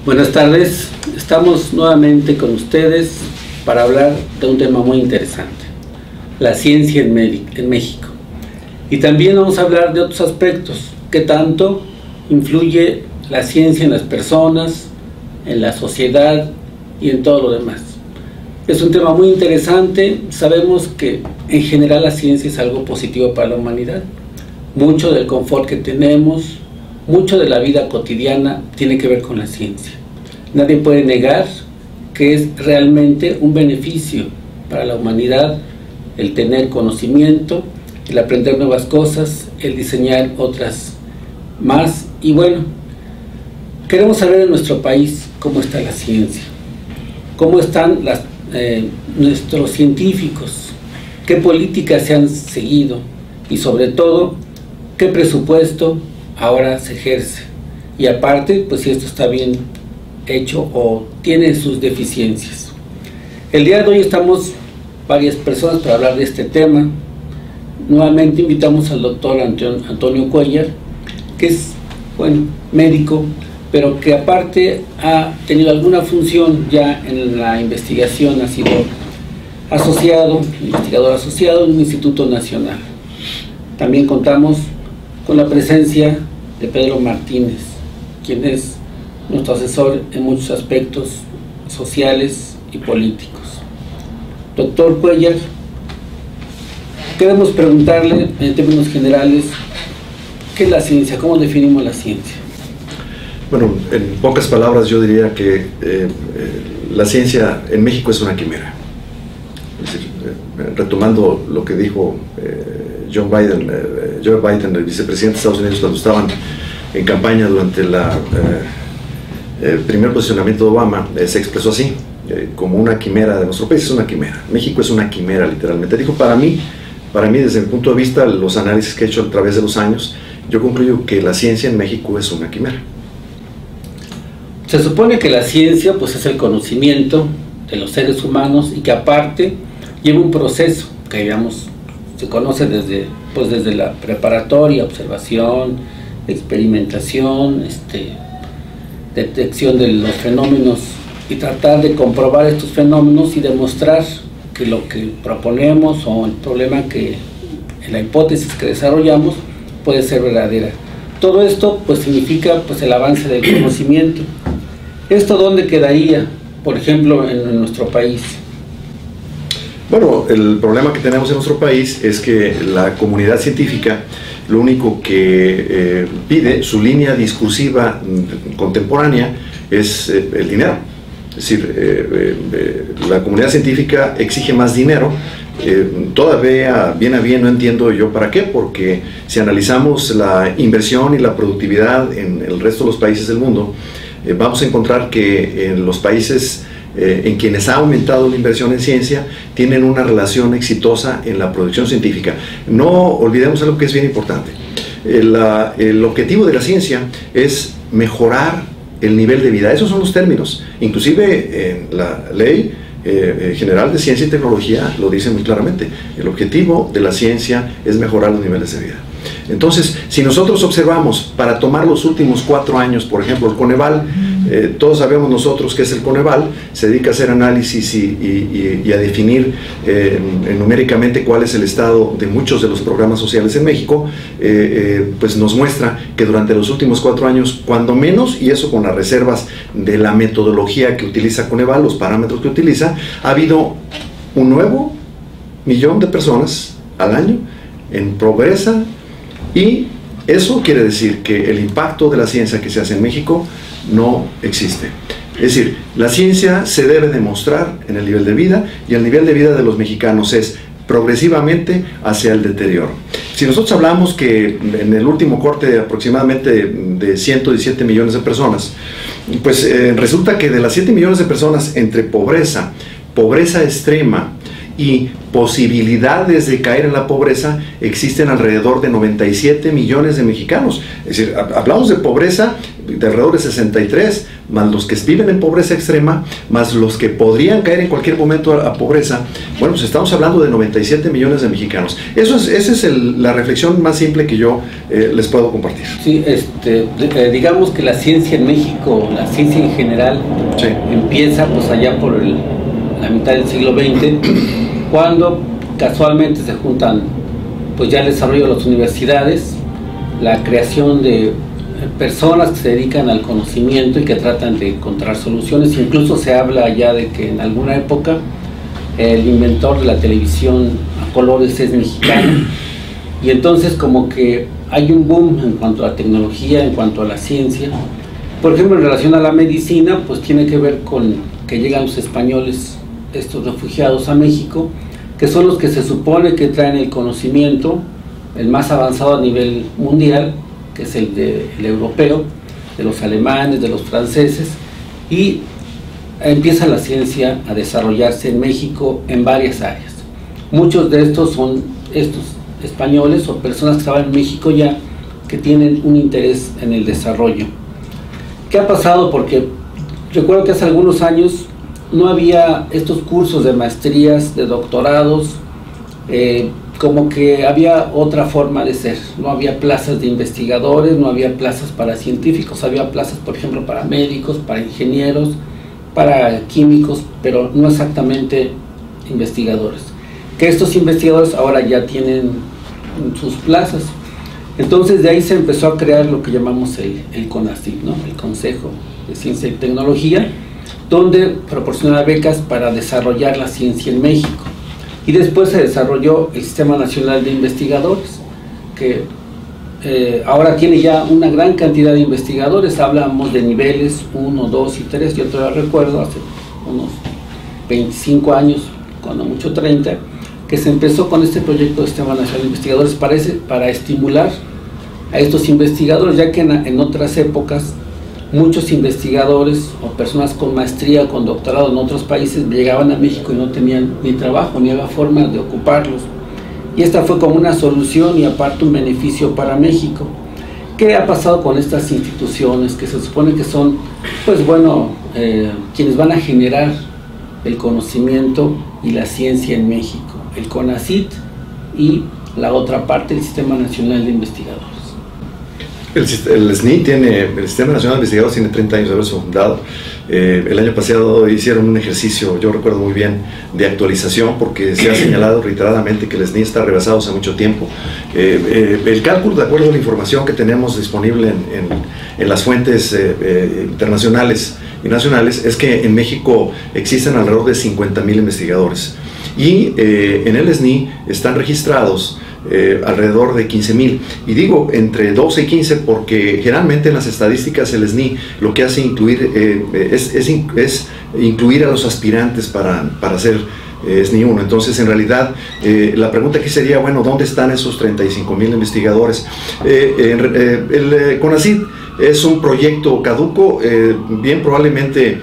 Buenas tardes, estamos nuevamente con ustedes para hablar de un tema muy interesante, la ciencia en México. Y también vamos a hablar de otros aspectos, qué tanto influye la ciencia en las personas, en la sociedad y en todo lo demás. Es un tema muy interesante, sabemos que en general la ciencia es algo positivo para la humanidad. Mucho del confort que tenemos, mucho de la vida cotidiana tiene que ver con la ciencia. Nadie puede negar que es realmente un beneficio para la humanidad el tener conocimiento, el aprender nuevas cosas, el diseñar otras más. Y bueno, queremos saber en nuestro país cómo está la ciencia, cómo están nuestros científicos, qué políticas se han seguido y sobre todo qué presupuesto ahora se ejerce, y aparte, pues si esto está bien hecho o tiene sus deficiencias. El día de hoy estamos varias personas para hablar de este tema. Nuevamente invitamos al doctor Antonio Cuellar, que es, bueno, médico, pero que aparte ha tenido alguna función ya en la investigación, ha sido investigador asociado en un instituto nacional. También contamos con la presencia de Pedro Martínez, quien es nuestro asesor en muchos aspectos sociales y políticos. Doctor Cuellar, queremos preguntarle en términos generales, ¿qué es la ciencia? ¿Cómo definimos la ciencia? Bueno, en pocas palabras yo diría que la ciencia en México es una quimera. Es decir, retomando lo que dijo Joe Biden, el vicepresidente de Estados Unidos, cuando estaban en campaña durante el primer posicionamiento de Obama, se expresó así, como una quimera de nuestro país. Es una quimera. México es una quimera, literalmente. Dijo, para mí, desde mi punto de vista, los análisis que he hecho a través de los años, yo concluyo que la ciencia en México es una quimera. Se supone que la ciencia pues es el conocimiento de los seres humanos y que aparte lleva un proceso que, digamos, se conoce desde la preparatoria, observación, experimentación, detección de los fenómenos y tratar de comprobar estos fenómenos y demostrar que lo que proponemos o el problema la hipótesis que desarrollamos puede ser verdadera. Todo esto pues significa pues el avance del conocimiento. ¿Esto dónde quedaría, por ejemplo, en nuestro país? Bueno, el problema que tenemos en nuestro país es que la comunidad científica lo único que pide, su línea discursiva contemporánea, es el dinero. Es decir, la comunidad científica exige más dinero. Todavía, bien a bien, no entiendo yo para qué, porque si analizamos la inversión y la productividad en el resto de los países del mundo, vamos a encontrar que en los países en quienes ha aumentado la inversión en ciencia tienen una relación exitosa en la producción científica. No olvidemos algo que es bien importante. El objetivo de la ciencia es mejorar el nivel de vida. Esos son los términos. Inclusive en la Ley General de Ciencia y Tecnología lo dice muy claramente. El objetivo de la ciencia es mejorar los niveles de vida. Entonces, si nosotros observamos, para tomar los últimos 4 años, por ejemplo, el Coneval, todos sabemos nosotros qué es el Coneval, se dedica a hacer análisis y a definir numéricamente cuál es el estado de muchos de los programas sociales en México. Pues nos muestra que durante los últimos 4 años, cuando menos, y eso con las reservas de la metodología que utiliza Coneval, los parámetros que utiliza, ha habido un nuevo 1.000.000 de personas al año en pobreza. Y eso quiere decir que el impacto de la ciencia que se hace en México no existe. Es decir, la ciencia se debe demostrar en el nivel de vida, y el nivel de vida de los mexicanos es progresivamente hacia el deterioro. Si nosotros hablamos que en el último corte aproximadamente de 117 millones de personas, pues resulta que de las 7 millones de personas entre pobreza extrema y posibilidades de caer en la pobreza, existen alrededor de 97 millones de mexicanos. Es decir, hablamos de pobreza de alrededor de 63, más los que viven en pobreza extrema, más los que podrían caer en cualquier momento a pobreza. Bueno, pues estamos hablando de 97 millones de mexicanos. Esa es la reflexión más simple que yo les puedo compartir. Sí, digamos que la ciencia en México, la ciencia en general, sí, empieza pues allá por la mitad del siglo XX, cuando casualmente se juntan pues ya el desarrollo de las universidades, la creación de personas que se dedican al conocimiento y que tratan de encontrar soluciones. Incluso se habla ya de que en alguna época el inventor de la televisión a colores es mexicano, y entonces como que hay un boom en cuanto a la tecnología, en cuanto a la ciencia. Por ejemplo, en relación a la medicina, pues tiene que ver con que llegan los españoles, estos refugiados, a México, que son los que se supone que traen el conocimiento, el más avanzado a nivel mundial, que es el europeo, de los alemanes, de los franceses, y empieza la ciencia a desarrollarse en México en varias áreas. Muchos de estos son estos españoles o personas que estaban en México ya, que tienen un interés en el desarrollo. ¿Qué ha pasado? Porque recuerdo que hace algunos años no había estos cursos de maestrías, de doctorados, como que había otra forma de ser. No había plazas de investigadores, no había plazas para científicos, había plazas, por ejemplo, para médicos, para ingenieros, para químicos, pero no exactamente investigadores. Que estos investigadores ahora ya tienen sus plazas. Entonces de ahí se empezó a crear lo que llamamos el CONACYT, ¿no? El Consejo de Ciencia y Tecnología, donde proporciona becas para desarrollar la ciencia en México. Y después se desarrolló el Sistema Nacional de Investigadores, que ahora tiene ya una gran cantidad de investigadores. Hablamos de niveles 1, 2 y 3. Yo todavía recuerdo hace unos 25 años, cuando mucho 30, que se empezó con este proyecto de Sistema Nacional de Investigadores para estimular a estos investigadores, ya que en otras épocas muchos investigadores o personas con maestría o con doctorado en otros países llegaban a México y no tenían ni trabajo, ni había forma de ocuparlos. Y esta fue como una solución y aparte un beneficio para México. ¿Qué ha pasado con estas instituciones que se supone que son, pues bueno, quienes van a generar el conocimiento y la ciencia en México? El CONACYT y la otra parte, el Sistema Nacional de Investigadores. El SNI el Sistema Nacional de Investigadores tiene 30 años de haberse fundado. El año pasado hicieron un ejercicio, yo recuerdo muy bien, de actualización, porque se ha señalado reiteradamente que el SNI está rebasado hace mucho tiempo. El cálculo, de acuerdo a la información que tenemos disponible en las fuentes internacionales y nacionales, es que en México existen alrededor de 50,000 investigadores. Y en el SNI están registrados alrededor de 15,000, y digo entre 12 y 15 porque generalmente en las estadísticas el SNI lo que hace es incluir a los aspirantes para ser SNI 1. Entonces, en realidad, la pregunta aquí sería, bueno, ¿dónde están esos 35,000 investigadores? El CONACYT es un proyecto caduco, bien probablemente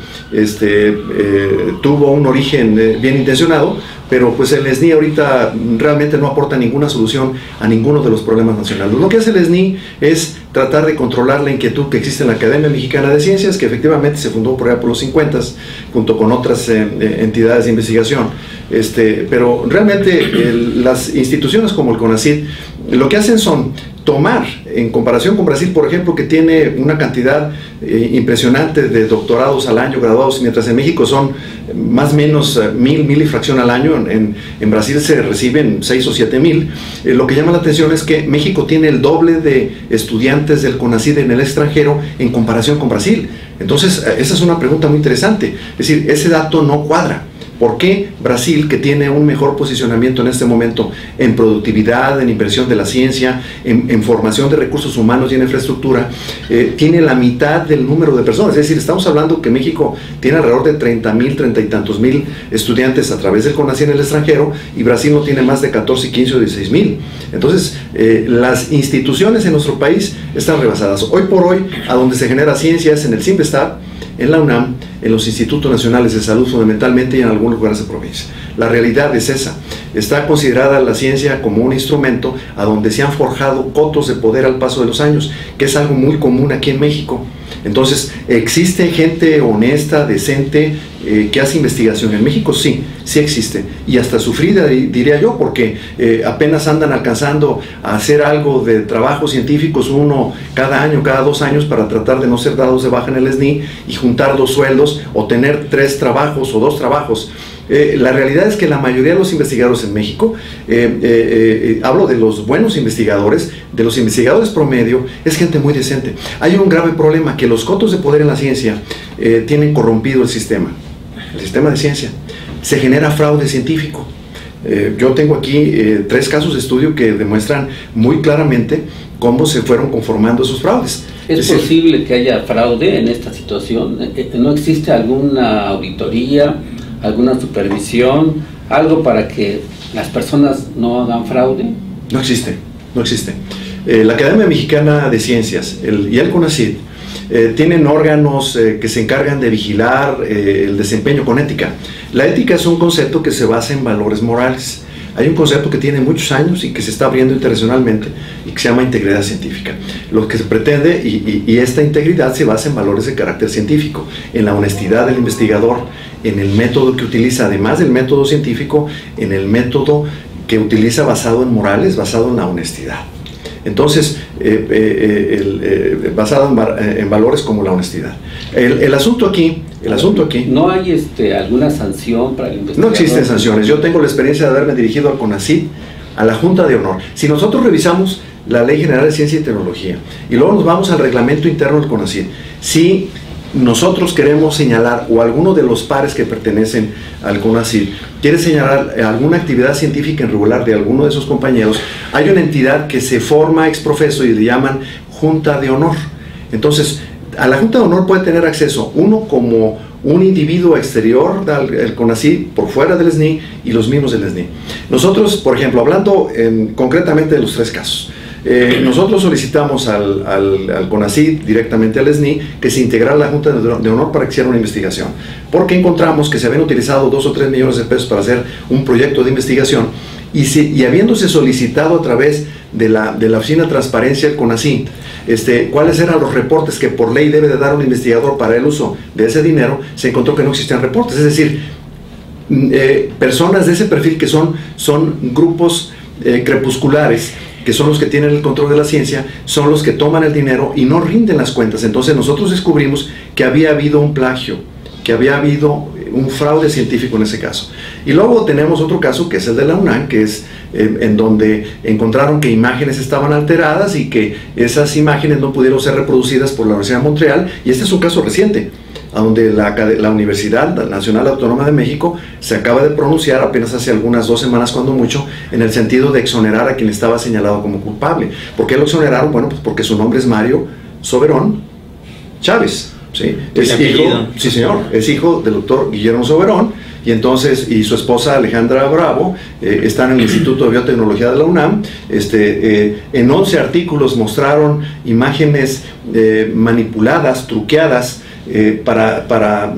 tuvo un origen bien intencionado, pero pues el SNI ahorita realmente no aporta ninguna solución a ninguno de los problemas nacionales. Lo que hace el SNI es tratar de controlar la inquietud que existe en la Academia Mexicana de Ciencias, que efectivamente se fundó por allá por los 50, junto con otras entidades de investigación. Pero realmente las instituciones como el CONACYT lo que hacen son tomar, en comparación con Brasil, por ejemplo, que tiene una cantidad impresionante de doctorados al año, graduados, mientras en México son más o menos 1,000 y fracción al año. En Brasil se reciben 6 o 7,000. Lo que llama la atención es que México tiene el doble de estudiantes del CONACYT en el extranjero en comparación con Brasil. Entonces, esa es una pregunta muy interesante. Es decir, ese dato no cuadra. ¿Por qué Brasil, que tiene un mejor posicionamiento en este momento en productividad, en inversión de la ciencia, en formación de recursos humanos y en infraestructura, tiene la mitad del número de personas? Es decir, estamos hablando que México tiene alrededor de 30,000, 30 y tantos mil estudiantes a través del CONACYT en el extranjero, y Brasil no tiene más de 14, 15 o 16,000. Entonces, las instituciones en nuestro país están rebasadas. Hoy por hoy, a donde se genera ciencia es en el CIMBESTAB, en la UNAM, en los Institutos Nacionales de Salud fundamentalmente, y en algunos lugares de provincia. La realidad es esa. Está considerada la ciencia como un instrumento a donde se han forjado cotos de poder al paso de los años, que es algo muy común aquí en México. Entonces, ¿existe gente honesta, decente, que hace investigación en México? Sí, sí existe, y hasta sufrida diría yo, porque apenas andan alcanzando a hacer algo de trabajos científicos, uno cada año, cada 2 años, para tratar de no ser dados de baja en el SNI y juntar 2 sueldos o tener 3 trabajos o 2 trabajos. La realidad es que la mayoría de los investigadores en México, hablo de los buenos investigadores, de los investigadores promedio, es gente muy decente. Hay un grave problema, que los cotos de poder en la ciencia tienen corrompido el sistema de ciencia. Se genera fraude científico. Yo tengo aquí 3 casos de estudio que demuestran muy claramente cómo se fueron conformando esos fraudes. ¿Es posible que haya fraude en esta situación? ¿No existe alguna auditoría, alguna supervisión, algo para que las personas no hagan fraude? No existe, no existe. La Academia Mexicana de Ciencias y el CONACYT tienen órganos que se encargan de vigilar el desempeño con ética. La ética es un concepto que se basa en valores morales. Hay un concepto que tiene muchos años y que se está abriendo internacionalmente y que se llama integridad científica. Lo que se pretende, y esta integridad se basa en valores de carácter científico, en la honestidad del investigador, en el método que utiliza, además del método científico, en el método que utiliza basado en morales, basado en la honestidad. Entonces, basado en valores como la honestidad. El asunto aquí... ¿No hay alguna sanción para el investigador? No existen sanciones. Yo tengo la experiencia de haberme dirigido al CONACYT, a la Junta de Honor. Si nosotros revisamos la Ley General de Ciencia y Tecnología y luego nos vamos al reglamento interno del CONACYT, si nosotros queremos señalar, o alguno de los pares que pertenecen al CONACYT quiere señalar alguna actividad científica irregular de alguno de esos compañeros, hay una entidad que se forma ex profeso y le llaman Junta de Honor. Entonces, a la Junta de Honor puede tener acceso uno como un individuo exterior del CONACYT, por fuera del SNI, y los mismos del SNI. Nosotros, por ejemplo, hablando concretamente de los 3 casos, nosotros solicitamos al CONACYT, directamente al SNI, que se integrara la Junta de Honor para que hiciera una investigación, porque encontramos que se habían utilizado 2 o 3 millones de pesos para hacer un proyecto de investigación, y habiéndose solicitado a través de la Oficina de Transparencia del CONACYT cuáles eran los reportes que por ley debe de dar un investigador para el uso de ese dinero, se encontró que no existían reportes. Es decir, personas de ese perfil que son grupos crepusculares, que son los que tienen el control de la ciencia, son los que toman el dinero y no rinden las cuentas. Entonces nosotros descubrimos que había habido un plagio, que había habido un fraude científico en ese caso. Y luego tenemos otro caso, que es el de la UNAM, que es en donde encontraron que imágenes estaban alteradas y que esas imágenes no pudieron ser reproducidas por la Universidad de Montreal, y este es un caso reciente, donde la Universidad Nacional Autónoma de México se acaba de pronunciar apenas hace algunas 2 semanas, cuando mucho, en el sentido de exonerar a quien estaba señalado como culpable. ¿Por qué lo exoneraron? Bueno, pues porque su nombre es Mario Soberón Chávez. ¿Sí? Sí, señor, es hijo del doctor Guillermo Soberón, y su esposa Alejandra Bravo están en el Instituto de Biotecnología de la UNAM. En 11 artículos mostraron imágenes manipuladas, truqueadas, para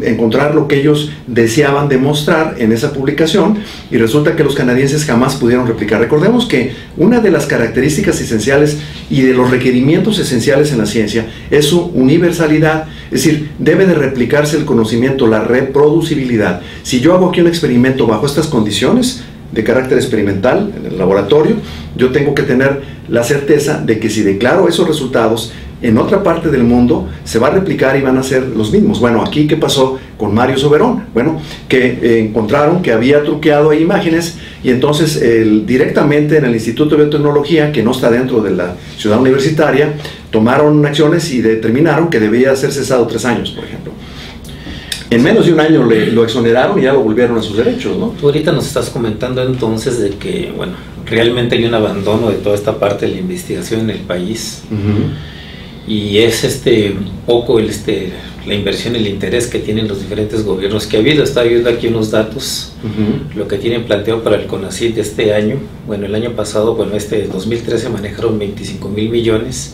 encontrar lo que ellos deseaban demostrar en esa publicación, y resulta que los canadienses jamás pudieron replicar. Recordemos que una de las características esenciales y de los requerimientos esenciales en la ciencia es su universalidad, es decir, debe de replicarse el conocimiento, la reproducibilidad. Si yo hago aquí un experimento bajo estas condiciones de carácter experimental en el laboratorio, yo tengo que tener la certeza de que si declaro esos resultados en otra parte del mundo, se va a replicar y van a ser los mismos. Bueno, aquí, ¿qué pasó con Mario Soberón? Bueno, que encontraron que había truqueado imágenes, y entonces directamente en el Instituto de Biotecnología, que no está dentro de la ciudad universitaria, tomaron acciones y determinaron que debía ser cesado 3 años, por ejemplo. En menos de un año lo exoneraron y ya lo volvieron a sus derechos, ¿no? Tú ahorita nos estás comentando entonces de que, bueno, realmente hay un abandono de toda esta parte de la investigación en el país. Y es poco la inversión, el interés que tienen los diferentes gobiernos que ha habido. Estaba viendo aquí unos datos, lo que tienen planteado para el CONACYT de este año. Bueno, el año pasado, 2013 manejaron 25,000 millones.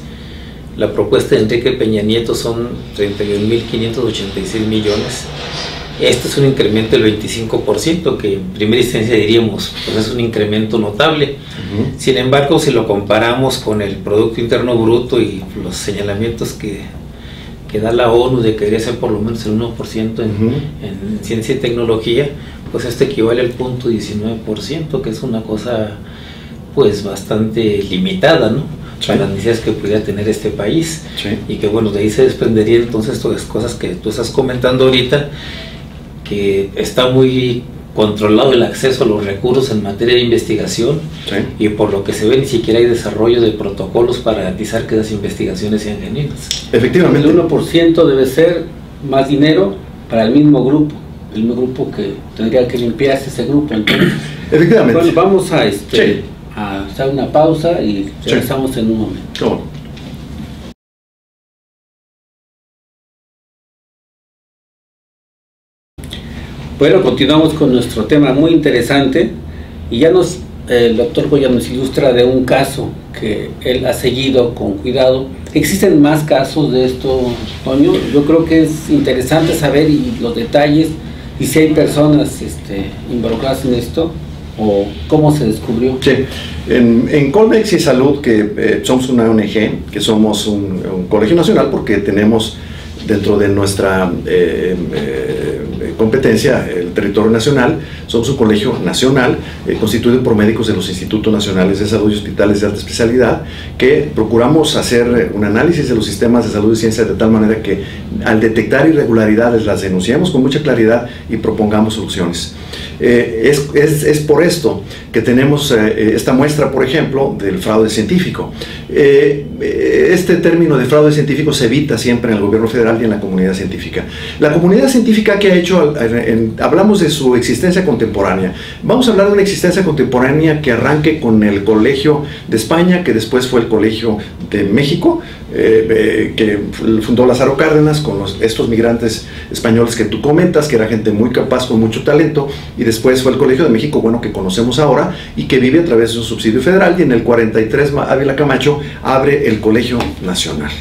La propuesta de Enrique Peña Nieto son 31,586 millones. Este es un incremento del 25%, que en primera instancia diríamos, pues es un incremento notable. Sin embargo, si lo comparamos con el Producto Interno Bruto y los señalamientos que que da la ONU de que debería ser por lo menos el 1% en ciencia y tecnología, pues esto equivale al 0.19%, que es una cosa pues bastante limitada, ¿no? Sí. Para las necesidades que pudiera tener este país. Sí. Y que bueno, de ahí se desprendería entonces todas las cosas que tú estás comentando ahorita, que está muy controlado el acceso a los recursos en materia de investigación, Sí. y por lo que se ve ni siquiera hay desarrollo de protocolos para garantizar que esas investigaciones sean genuinas. Efectivamente. El 1% debe ser más dinero para el mismo grupo que tendría que limpiarse ese grupo. Entonces, Efectivamente. bueno, vamos a, Sí. a hacer una pausa y regresamos en un momento. ¿Cómo? Bueno, continuamos con nuestro tema muy interesante y ya el doctor Goya nos ilustra de un caso que él ha seguido con cuidado. ¿Existen más casos de esto, Toño? Yo creo que es interesante saber los detalles y si hay personas involucradas en esto o cómo se descubrió. Sí, en Colmex y Salud, que somos una ONG, que somos un colegio nacional porque tenemos dentro de nuestra competencia el territorio nacional, somos un colegio nacional constituido por médicos de los Institutos Nacionales de Salud y hospitales de alta especialidad, que procuramos hacer un análisis de los sistemas de salud y ciencia de tal manera que al detectar irregularidades las denunciamos con mucha claridad y propongamos soluciones. Es por esto que tenemos esta muestra, por ejemplo, del fraude científico. Este término de fraude científico se evita siempre en el gobierno federal y en la comunidad científica. La comunidad científica que ha hecho, hablamos de su existencia contemporánea. Vamos a hablar de una existencia contemporánea que arranque con el Colegio de España, que después fue el Colegio de México, que fundó Lázaro Cárdenas con estos migrantes españoles que tú comentas, que era gente muy capaz, con mucho talento, y después fue el Colegio de México, bueno, que conocemos ahora y que vive a través de un subsidio federal, y en el 43 Ávila Camacho abre el Colegio Nacional,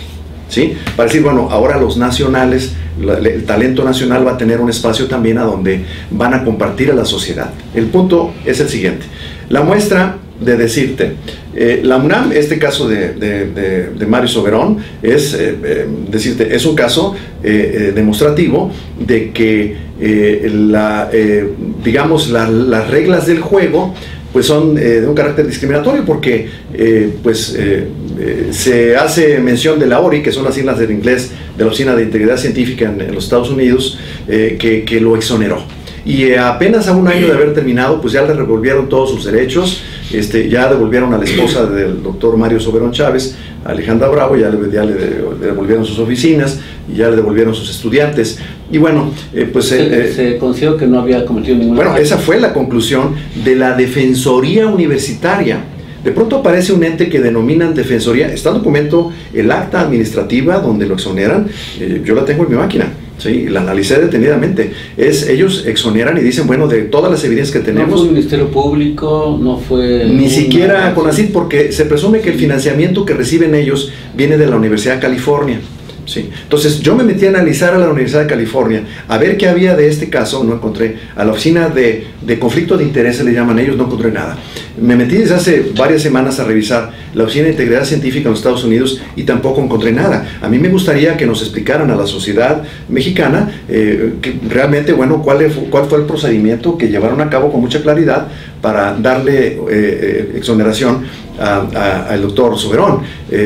¿sí? Para decir, bueno, ahora los nacionales, el talento nacional va a tener un espacio también a donde van a compartir a la sociedad. El punto es el siguiente, la muestra de decirte, la UNAM, este caso de Mario Soberón, es decirte, es un caso demostrativo de que digamos, las reglas del juego pues son de un carácter discriminatorio, porque se hace mención de la ORI, que son las siglas del inglés de la Oficina de Integridad Científica en los Estados Unidos, que lo exoneró. Y apenas a un año de haber terminado, pues ya le devolvieron todos sus derechos, ya devolvieron a la esposa del doctor Mario Soberón Chávez, Alejandra Bravo, ya le devolvieron sus oficinas, y ya le devolvieron sus estudiantes. Y bueno, pues... se consideró que no había cometido ninguna... Bueno, esa fue la conclusión de la Defensoría Universitaria. De pronto aparece un ente que denominan Defensoría. Está el documento, el acta administrativa donde lo exoneran, yo la tengo en mi máquina. Sí, la analicé detenidamente. Ellos exoneran y dicen, bueno, de todas las evidencias que tenemos... No fue un Ministerio Público, no fue... Ni siquiera CONACYT, porque se presume que el financiamiento que reciben ellos viene de la Universidad de California. Sí. Entonces yo me metí a analizar a la Universidad de California, a ver qué había de este caso, no encontré. A la oficina de conflicto de interés, le llaman ellos, no encontré nada. Me metí desde hace varias semanas a revisar la Oficina de Integridad Científica en los Estados Unidos y tampoco encontré nada. A mí me gustaría que nos explicaran a la sociedad mexicana que realmente, bueno, cuál fue el procedimiento que llevaron a cabo con mucha claridad para darle exoneración al doctor Soberón.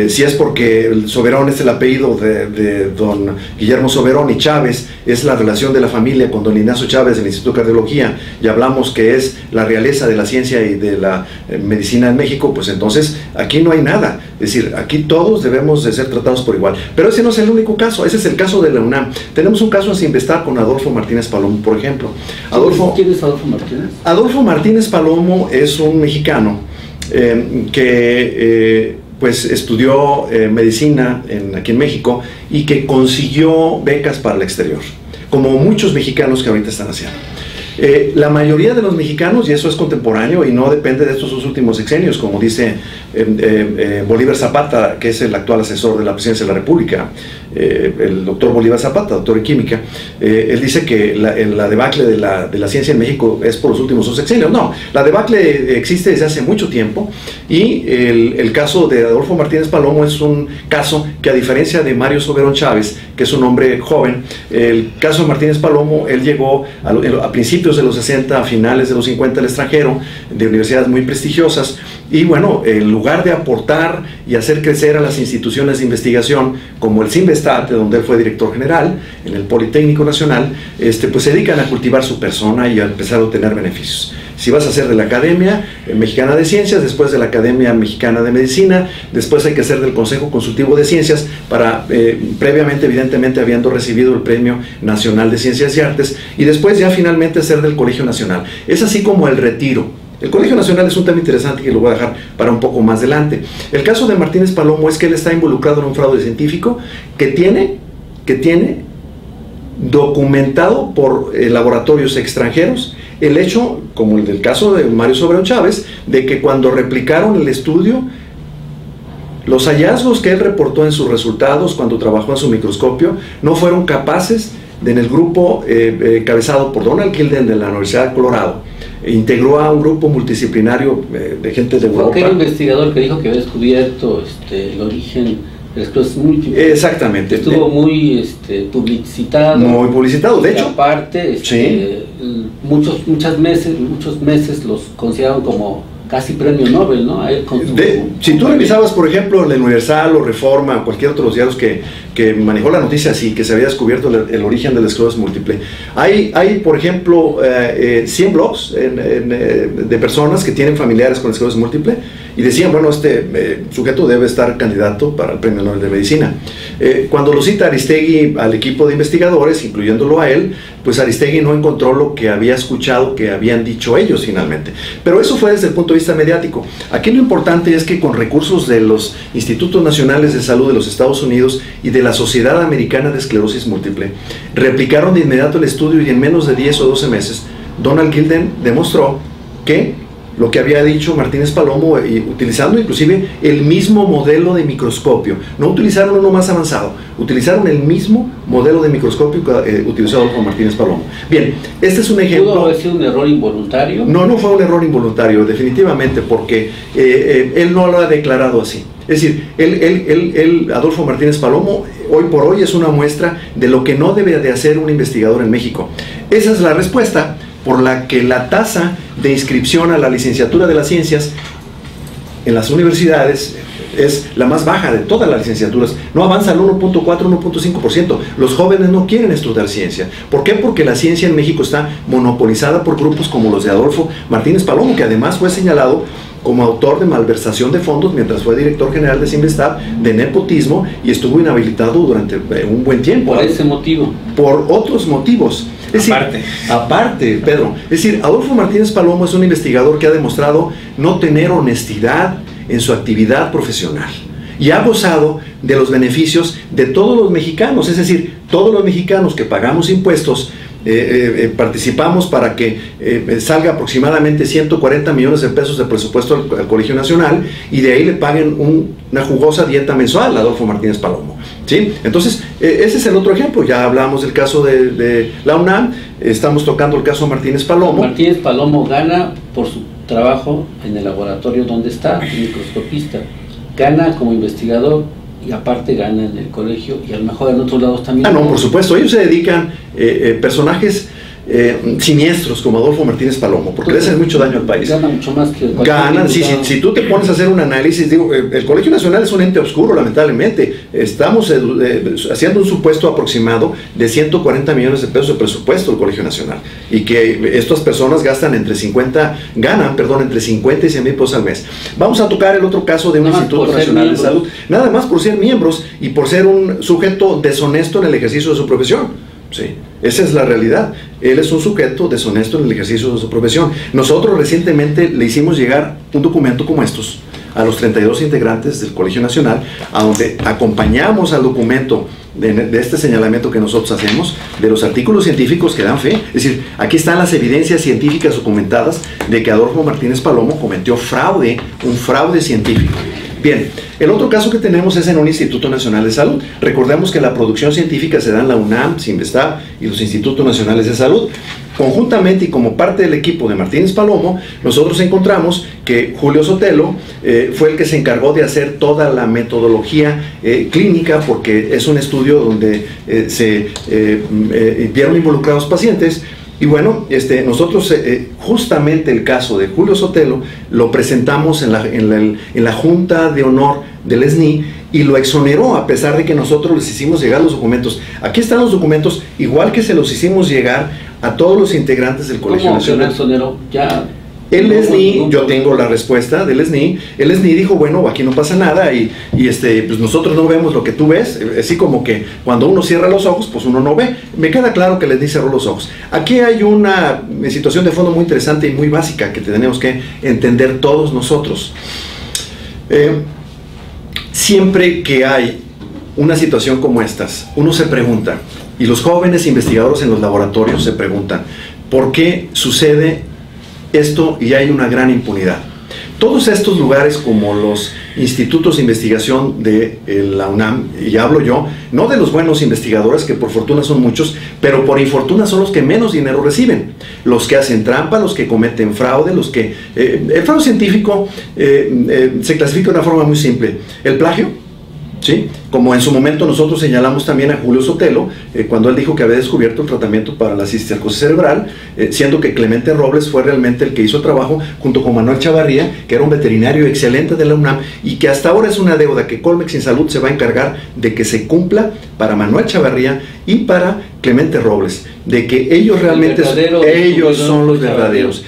Si es porque el Soberón es el apellido de don Guillermo Soberón, y Chávez es la relación de la familia con don Ignacio Chávez del Instituto de Cardiología, y hablamos que es la realeza de la ciencia y de la medicina en México, pues entonces aquí no hay nada. Es decir, aquí todos debemos de ser tratados por igual. Pero ese no es el único caso, ese es el caso de la UNAM. Tenemos un caso sin investigar con Adolfo Martínez Palomo, por ejemplo. ¿Quién es Adolfo Martínez? Adolfo Martínez Palomo es un mexicano que pues estudió medicina aquí en México y que consiguió becas para el exterior, como muchos mexicanos que ahorita están haciendo. La mayoría de los mexicanos, y eso es contemporáneo y no depende de estos dos últimos sexenios, como dice Bolívar Zapata, que es el actual asesor de la presidencia de la República, el doctor Bolívar Zapata, doctor en química, él dice que la debacle de la ciencia en México es por los últimos dos sexenios. No, la debacle existe desde hace mucho tiempo, y el caso de Adolfo Martínez Palomo es un caso que, a diferencia de Mario Soberón Chávez, que es un hombre joven, el caso de Martínez Palomo, él llegó a principios de los 60, a finales de los 50 al extranjero, de universidades muy prestigiosas, y bueno, en lugar de aportar y hacer crecer a las instituciones de investigación, como el CINVESTAT, de donde él fue director general, en el Politécnico Nacional, pues se dedican a cultivar su persona y a empezar a obtener beneficios. Si vas a ser de la Academia Mexicana de Ciencias, después de la Academia Mexicana de Medicina, después hay que ser del Consejo Consultivo de Ciencias, para previamente, evidentemente, habiendo recibido el Premio Nacional de Ciencias y Artes, y después ya finalmente ser del Colegio Nacional. Es así como el retiro. El Colegio Nacional es un tema interesante que lo voy a dejar para un poco más adelante. El caso de Martínez Palomo es que él está involucrado en un fraude científico que tiene documentado por laboratorios extranjeros el hecho, como el del caso de Mario Soberón Chávez, de que cuando replicaron el estudio, los hallazgos que él reportó en sus resultados cuando trabajó en su microscopio no fueron capaces de, en el grupo cabezado por Donald Gilden de la Universidad de Colorado, integró a un grupo multidisciplinario de gente de Europa. Fue aquel investigador que dijo que había descubierto el origen de las esclerosis múltiple. Exactamente. Estuvo muy publicitado. Muy publicitado, de hecho. Aparte, sí. muchos meses los consideraron como casi premio Nobel, ¿no? Si tú revisabas, por ejemplo, la Universal o Reforma o cualquier otro de los diarios que manejó la noticia así, que se había descubierto el origen de la esclerosis múltiple, hay por ejemplo, 100 blogs de personas que tienen familiares con esclerosis múltiple, y decían, bueno, este sujeto debe estar candidato para el Premio Nobel de Medicina. Cuando lo cita Aristegui al equipo de investigadores, incluyéndolo a él, pues Aristegui no encontró lo que había escuchado que habían dicho ellos finalmente. Pero eso fue desde el punto de vista mediático. Aquí lo importante es que con recursos de los Institutos Nacionales de Salud de los Estados Unidos y de la Sociedad Americana de Esclerosis Múltiple, replicaron de inmediato el estudio, y en menos de 10 o 12 meses, Donald Gilden demostró que lo que había dicho Martínez Palomo, utilizando inclusive el mismo modelo de microscopio. No utilizaron uno más avanzado, utilizaron el mismo modelo de microscopio que utilizó Adolfo Martínez Palomo. Bien, este es un ejemplo. ¿Pudo haber sido un error involuntario? No fue un error involuntario, definitivamente, porque él no lo ha declarado así. Es decir, Adolfo Martínez Palomo, hoy por hoy es una muestra de lo que no debe de hacer un investigador en México. Esa es la respuesta por la que la tasa de inscripción a la licenciatura de las ciencias en las universidades es la más baja de todas las licenciaturas. No avanza al 1.4, 1.5%. Los jóvenes no quieren estudiar ciencia. ¿Por qué? Porque la ciencia en México está monopolizada por grupos como los de Adolfo Martínez Palomo, que además fue señalado como autor de malversación de fondos mientras fue director general de CINVESTAT, de nepotismo, y estuvo inhabilitado durante un buen tiempo. ¿Por ese motivo? Por otros motivos. Es decir, aparte, Pedro, es decir, Adolfo Martínez Palomo es un investigador que ha demostrado no tener honestidad en su actividad profesional, y ha gozado de los beneficios de todos los mexicanos. Es decir, todos los mexicanos que pagamos impuestos participamos para que salga aproximadamente 140 millones de pesos de presupuesto al Colegio Nacional, y de ahí le paguen una jugosa dieta mensual a Adolfo Martínez Palomo, ¿sí? Entonces, ese es el otro ejemplo. Ya hablamos del caso de la UNAM, estamos tocando el caso de Martínez Palomo. Martínez Palomo gana por su trabajo en el laboratorio donde está, microscopista, gana como investigador, y aparte gana en el colegio, y a lo mejor en otros lados también. No, por supuesto, ellos se dedican, personajes siniestros como Adolfo Martínez Palomo, porque le hacen mucho daño al país. Gana mucho más que ganan. Si tú te pones a hacer un análisis, digo, el Colegio Nacional es un ente oscuro, lamentablemente. Estamos haciendo un supuesto aproximado de 140 millones de pesos de presupuesto del Colegio Nacional, y que estas personas ganan entre 50 y 100 mil pesos al mes. Vamos a tocar el otro caso de un Instituto Nacional de Salud, nada más por ser miembros y por ser un sujeto deshonesto en el ejercicio de su profesión. Sí, esa es la realidad. Él es un sujeto deshonesto en el ejercicio de su profesión. Nosotros recientemente le hicimos llegar un documento como estos a los 32 integrantes del Colegio Nacional, a donde acompañamos al documento de este señalamiento que nosotros hacemos, de los artículos científicos que dan fe. Es decir, aquí están las evidencias científicas documentadas de que Adolfo Martínez Palomo cometió fraude, un fraude científico. Bien, el otro caso que tenemos es en un Instituto Nacional de Salud. Recordemos que la producción científica se da en la UNAM, CINVESTAB y los Institutos Nacionales de Salud. Conjuntamente y como parte del equipo de Martínez Palomo, nosotros encontramos que Julio Sotelo fue el que se encargó de hacer toda la metodología clínica, porque es un estudio donde se vieron involucrados pacientes. Y bueno, nosotros justamente el caso de Julio Sotelo lo presentamos en la Junta de Honor del SNI y lo exoneró, a pesar de que nosotros les hicimos llegar los documentos. Aquí están los documentos, igual que se los hicimos llegar a todos los integrantes del Colegio Nacional. ¿Cómo que lo exoneró? Ya... El SNI, yo tengo la respuesta del SNI. El SNI dijo, bueno, aquí no pasa nada y pues nosotros no vemos lo que tú ves. Así como que cuando uno cierra los ojos, pues uno no ve. Me queda claro que el SNI cerró los ojos. Aquí hay una situación de fondo muy interesante y muy básica que tenemos que entender todos nosotros. Siempre que hay una situación como estas, uno se pregunta, y los jóvenes investigadores en los laboratorios se preguntan, ¿por qué sucede esto y hay una gran impunidad? Todos estos lugares, como los institutos de investigación de la UNAM, y hablo yo, no de los buenos investigadores, que por fortuna son muchos, pero por infortuna son los que menos dinero reciben, los que hacen trampa, los que cometen fraude, los que... el fraude científico se clasifica de una forma muy simple. El plagio, ¿sí? Como en su momento nosotros señalamos también a Julio Sotelo, cuando él dijo que había descubierto el tratamiento para la cisticercosis cerebral, siendo que Clemente Robles fue realmente el que hizo el trabajo, junto con Manuel Chavarría, que era un veterinario excelente de la UNAM, y que hasta ahora es una deuda que Colmex Sin Salud se va a encargar de que se cumpla para Manuel Chavarría y para Clemente Robles, de que ellos realmente ellos son los verdaderos.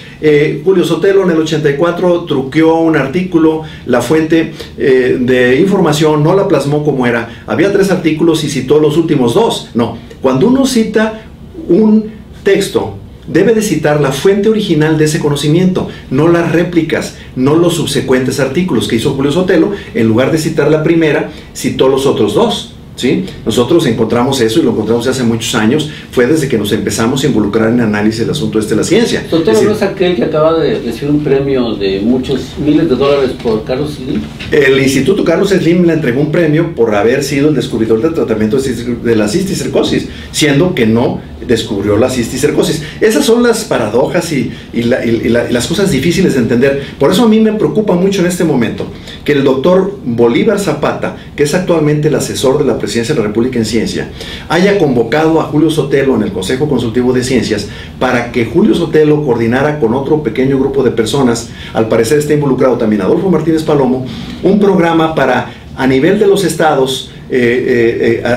Julio Sotelo en el 84 truqueó un artículo, la fuente de información no la plasmó como era. Había 3 artículos y citó los últimos 2. No, cuando uno cita un texto, debe de citar la fuente original de ese conocimiento, no las réplicas, no los subsecuentes artículos que hizo Julio Sotelo. En lugar de citar la primera, citó los otros 2. ¿Sí? Nosotros encontramos eso y lo encontramos hace muchos años, fue desde que nos empezamos a involucrar en análisis del asunto de la ciencia. ¿Sotelo no es aquel que acaba de recibir un premio de muchos miles de dólares por Carlos Slim? El Instituto Carlos Slim le entregó un premio por haber sido el descubridor del tratamiento de la cisticercosis, siendo que no descubrió la cisticercosis. Esas son las paradojas y las cosas difíciles de entender. Por eso a mí me preocupa mucho en este momento que el doctor Bolívar Zapata, que es actualmente el asesor de la Presidencia de la República en Ciencia, haya convocado a Julio Sotelo en el Consejo Consultivo de Ciencias para que Julio Sotelo coordinara con otro pequeño grupo de personas, al parecer está involucrado también Adolfo Martínez Palomo, un programa para, a nivel de los estados,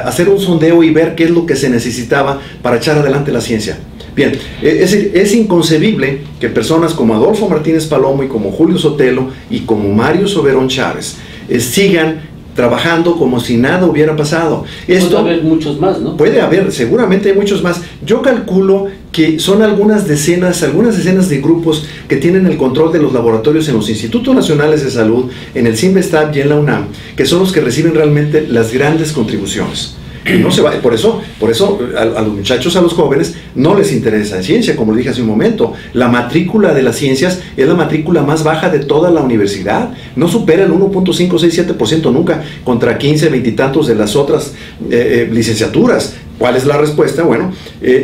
hacer un sondeo y ver qué es lo que se necesitaba para echar adelante la ciencia. Bien, es inconcebible que personas como Adolfo Martínez Palomo y como Julio Sotelo y como Mario Soberón Chávez sigan trabajando como si nada hubiera pasado. Puede haber muchos más, ¿no? Puede haber, seguramente hay muchos más. Yo calculo que son algunas decenas de grupos que tienen el control de los laboratorios en los Institutos Nacionales de Salud, en el CINVESTAB y en la UNAM, que son los que reciben realmente las grandes contribuciones. Y no se va, por eso a los muchachos, a los jóvenes, no les interesa la ciencia, como le dije hace un momento. La matrícula de las ciencias es la matrícula más baja de toda la universidad. No supera el 1.567% nunca, contra 15, 20 y tantos de las otras licenciaturas. ¿Cuál es la respuesta? Bueno,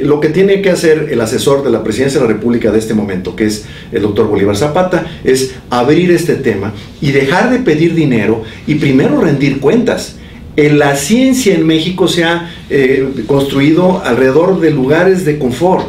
lo que tiene que hacer el asesor de la Presidencia de la República de este momento, que es el doctor Bolívar Zapata, es abrir este tema y dejar de pedir dinero y primero rendir cuentas. La ciencia en México se ha construido alrededor de lugares de confort.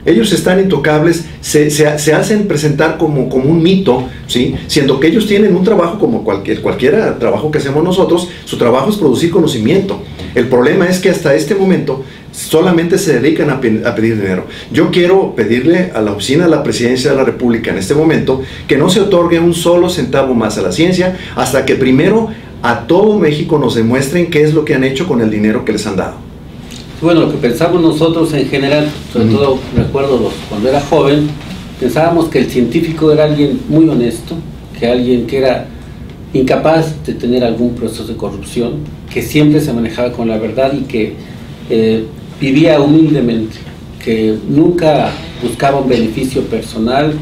Ellos están intocables, se hacen presentar como un mito, ¿sí? Siendo que ellos tienen un trabajo como cualquier trabajo que hacemos nosotros. Su trabajo es producir conocimiento. El problema es que hasta este momento solamente se dedican a pedir dinero. Yo quiero pedirle a la Oficina de la Presidencia de la República en este momento que no se otorgue un solo centavo más a la ciencia hasta que primero a todo México nos demuestren qué es lo que han hecho con el dinero que les han dado. Bueno, lo que pensamos nosotros en general, sobre todo recuerdo cuando era joven, pensábamos que el científico era alguien muy honesto, que alguien que era incapaz de tener algún proceso de corrupción, que siempre se manejaba con la verdad y que vivía humildemente, que nunca buscaba un beneficio personal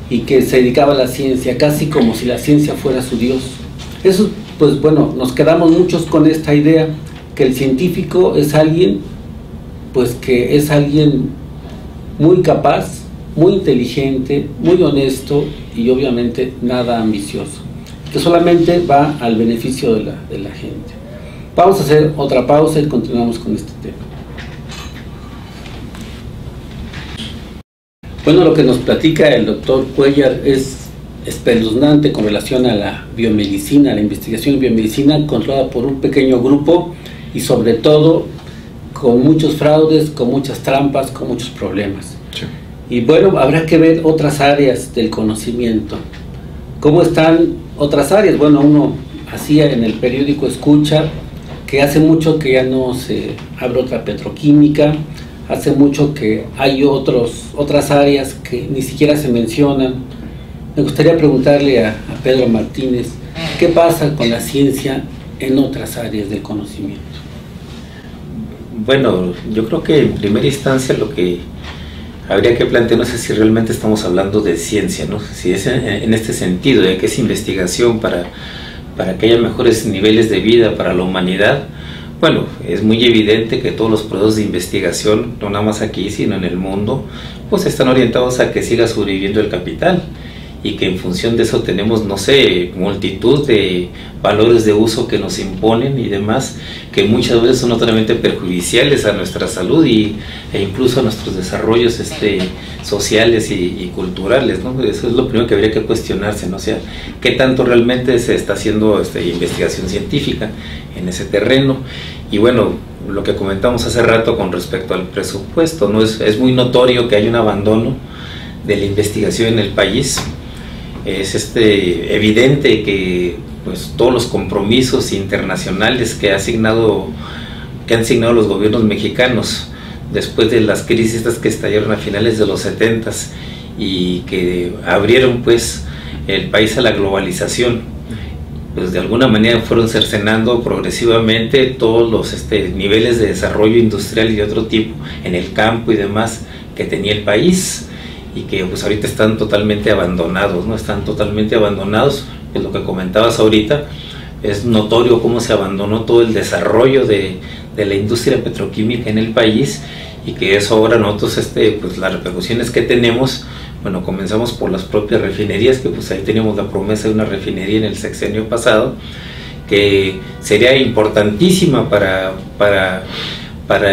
y que se dedicaba a la ciencia casi como si la ciencia fuera su Dios. Eso, pues bueno, nos quedamos muchos con esta idea, que el científico es alguien, pues que es alguien muy capaz, muy inteligente, muy honesto y obviamente nada ambicioso, que solamente va al beneficio de la gente. Vamos a hacer otra pausa y continuamos con este tema. Bueno, lo que nos platica el doctor Cuéllar es espeluznante con relación a la biomedicina, la investigación en biomedicina controlada por un pequeño grupo y sobre todo con muchos fraudes, con muchas trampas, con muchos problemas. Sí. Y bueno, habrá que ver otras áreas del conocimiento. ¿Cómo están otras áreas? Bueno, uno hacía en el periódico escucha que hace mucho que ya no se abre otra petroquímica, hace mucho que hay otras áreas que ni siquiera se mencionan. Me gustaría preguntarle a Pedro Martínez, ¿qué pasa con la ciencia en otras áreas del conocimiento? Bueno, yo creo que en primera instancia lo que habría que plantearnos es si realmente estamos hablando de ciencia, ¿no? Si es en este sentido, de que es investigación para que haya mejores niveles de vida para la humanidad. Bueno, es muy evidente que todos los procesos de investigación, no nada más aquí, sino en el mundo, pues están orientados a que siga sobreviviendo el capital y que en función de eso tenemos, no sé, multitud de valores de uso que nos imponen y demás, que muchas veces son totalmente perjudiciales a nuestra salud e incluso a nuestros desarrollos sociales y culturales, ¿no? Eso es lo primero que habría que cuestionarse, ¿no? O sea, ¿qué tanto realmente se está haciendo investigación científica en ese terreno? Y bueno, lo que comentamos hace rato con respecto al presupuesto, ¿no? Es muy notorio que hay un abandono de la investigación en el país. Es evidente que pues todos los compromisos internacionales que han signado los gobiernos mexicanos después de las crisis que estallaron a finales de los 70s y que abrieron pues el país a la globalización, pues de alguna manera fueron cercenando progresivamente todos los niveles de desarrollo industrial y de otro tipo en el campo y demás que tenía el país, y que pues ahorita están totalmente abandonados, ¿no? Están totalmente abandonados. Es lo que comentabas ahorita, es notorio cómo se abandonó todo el desarrollo de la industria petroquímica en el país, y que eso ahora nosotros, pues las repercusiones que tenemos, bueno, comenzamos por las propias refinerías, que pues ahí teníamos la promesa de una refinería en el sexenio pasado, que sería importantísima para